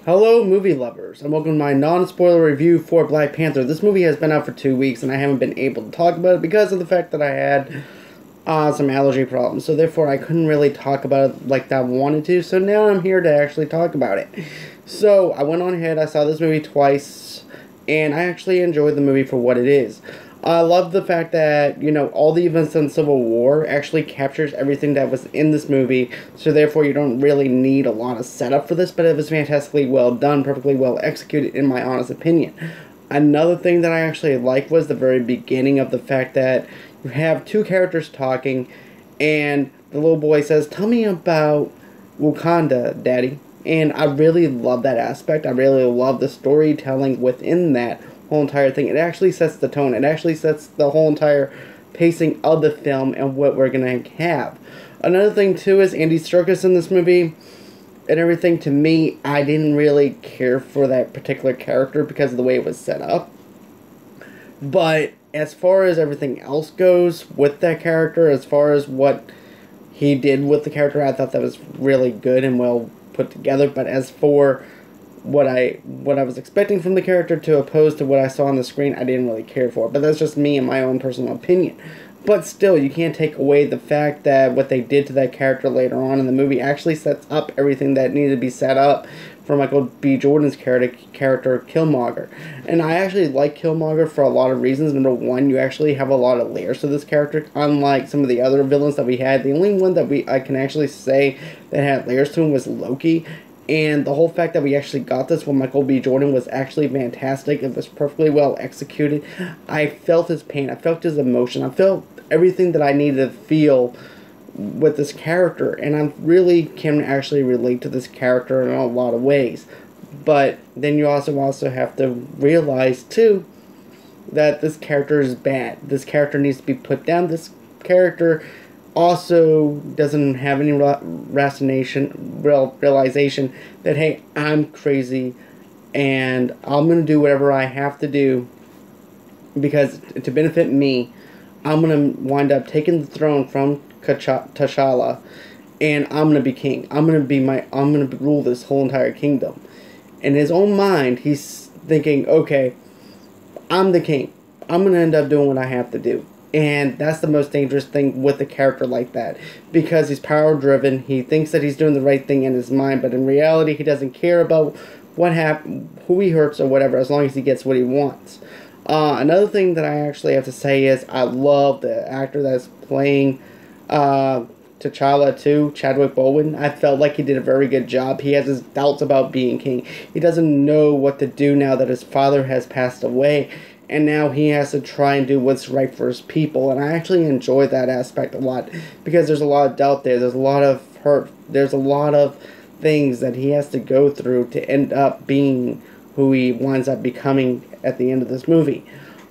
Hello, movie lovers, and welcome to my non-spoiler review for Black Panther. This movie has been out for 2 weeks, and I haven't been able to talk about it because of the fact that I had some allergy problems. So therefore, I couldn't really talk about it like I wanted to, so now I'm here to actually talk about it. So, I went on ahead, I saw this movie twice, and I actually enjoyed the movie for what it is. I love the fact that, all the events in Civil War actually captures everything that was in this movie, so therefore you don't really need a lot of setup for this, but it was fantastically well done, perfectly well executed, in my honest opinion. Another thing that I actually liked was the very beginning of the fact that you have two characters talking, and the little boy says, "Tell me about Wakanda, Daddy." And I really love that aspect. I really love the storytelling within that whole entire thing. It actually sets the tone. It actually sets the whole entire pacing of the film and what we're going to have. Another thing, too, is Andy Serkis in this movie and everything. To me, I didn't really care for that particular character because of the way it was set up. But as far as everything else goes with that character, as far as what he did with the character, I thought that was really good and well put together. But as for what I was expecting from the character to opposed to what I saw on the screen, I didn't really care for. But that's just me and my own personal opinion. But still, you can't take away the fact that what they did to that character later on in the movie actually sets up everything that needed to be set up for Michael B. Jordan's character Killmonger. And I actually like Killmonger for a lot of reasons. Number one, you actually have a lot of layers to this character, unlike some of the other villains that we had. The only one that I can actually say that had layers to him was Loki. And the whole fact that we actually got this when Michael B. Jordan was actually fantastic. It was perfectly well executed. I felt his pain. I felt his emotion. I felt everything that I needed to feel with this character. And I really can actually relate to this character in a lot of ways. But then you also have to realize, too, that this character is bad. This character needs to be put down. This character also doesn't have any realization that, hey, I'm crazy and I'm going to do whatever I have to do because to benefit me, I'm going to wind up taking the throne from T'Challa and I'm going to be king. I'm going to rule this whole entire kingdom. In his own mind, he's thinking, okay, I'm the king. I'm going to end up doing what I have to do. And that's the most dangerous thing with a character like that. Because he's power-driven, he thinks that he's doing the right thing in his mind, but in reality, he doesn't care about what happened, who he hurts or whatever, as long as he gets what he wants. Another thing that I actually have to say is I love the actor that's playing T'Challa too, Chadwick Boseman. I felt like he did a very good job. He has his doubts about being king. He doesn't know what to do now that his father has passed away. And now he has to try and do what's right for his people. And I actually enjoy that aspect a lot. Because there's a lot of doubt there. There's a lot of hurt. There's a lot of things that he has to go through to end up being who he winds up becoming at the end of this movie.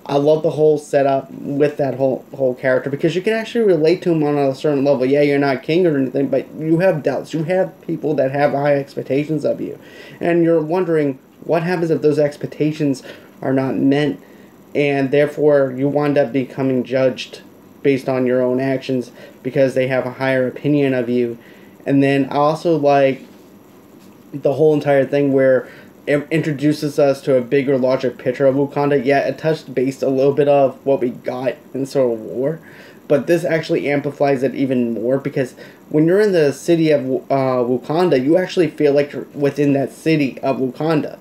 I love the whole setup with that whole character. Because you can actually relate to him on a certain level. Yeah, you're not king or anything. But you have doubts. You have people that have high expectations of you. And you're wondering what happens if those expectations are not met. And therefore, you wind up becoming judged based on your own actions because they have a higher opinion of you. And then I also like the whole entire thing where it introduces us to a bigger, larger picture of Wakanda. Yeah, it touched base a little bit of what we got in Civil War. But this actually amplifies it even more because when you're in the city of Wakanda, you actually feel like you're within that city of Wakanda.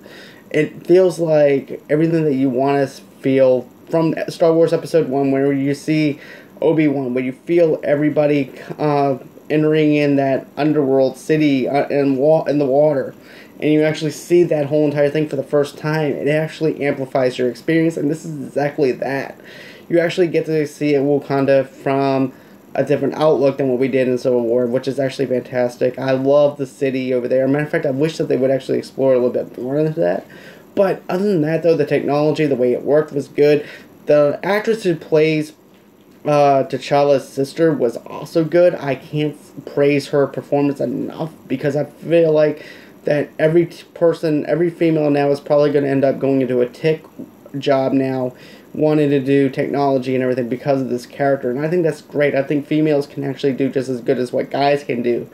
It feels like everything that you want to feel from Star Wars Episode 1, where you see Obi-Wan, where you feel everybody entering in that underworld city in the water, and you actually see that whole entire thing for the first time. It actually amplifies your experience, and this is exactly that. You actually get to see Wakanda from a different outlook than what we did in Civil War, which is actually fantastic. I love the city over there. Matter of fact, I wish that they would actually explore a little bit more into that. But other than that, though, the technology, the way it worked was good. The actress who plays T'Challa's sister was also good. I can't praise her performance enough because I feel like that every female now is probably going to end up going into a tech job now, wanting to do technology and everything because of this character. And I think that's great. I think females can actually do just as good as what guys can do.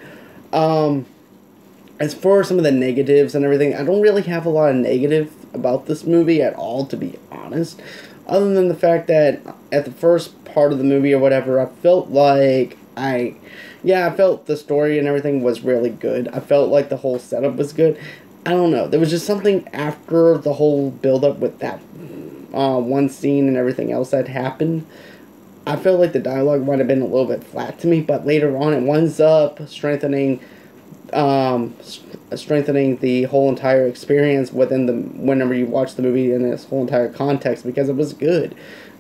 as for some of the negatives and everything, I don't really have a lot of negative about this movie at all, to be honest. Other than the fact that at the first part of the movie or whatever, I felt like I felt the story and everything was really good. I felt like the whole setup was good. I don't know. There was just something after the whole build-up with that one scene and everything else that happened. I felt like the dialogue might have been a little bit flat to me, but later on it winds up strengthening the whole entire experience whenever you watch the movie in its whole entire context, because it was good.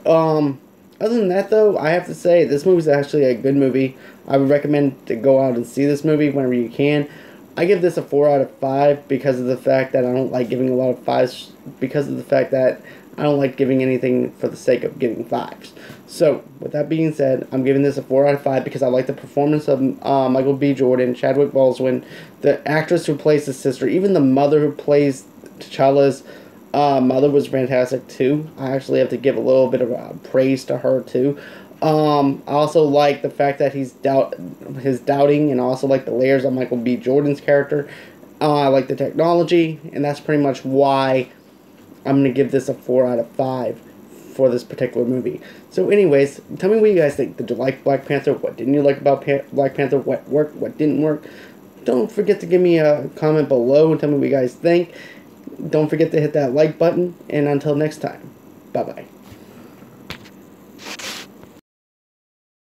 Other than that, though, I have to say this movie's actually a good movie. I would recommend to go out and see this movie whenever you can. I give this a 4 out of 5 because of the fact that I don't like giving a lot of 5s, because of the fact that I don't like giving anything for the sake of giving 5s. So, with that being said, I'm giving this a 4 out of 5 because I like the performance of Michael B. Jordan, Chadwick Boseman, the actress who plays his sister, even the mother who plays T'Challa's mother was fantastic too. I actually have to give a little bit of praise to her too. I also like the fact that his doubting, and I also like the layers of Michael B. Jordan's character. I like the technology, and that's pretty much why I'm going to give this a 4 out of 5 for this particular movie. So anyways, tell me what you guys think. Did you like Black Panther? What didn't you like about Black Panther? What worked? What didn't work? Don't forget to give me a comment below and tell me what you guys think. Don't forget to hit that like button, and until next time, bye-bye.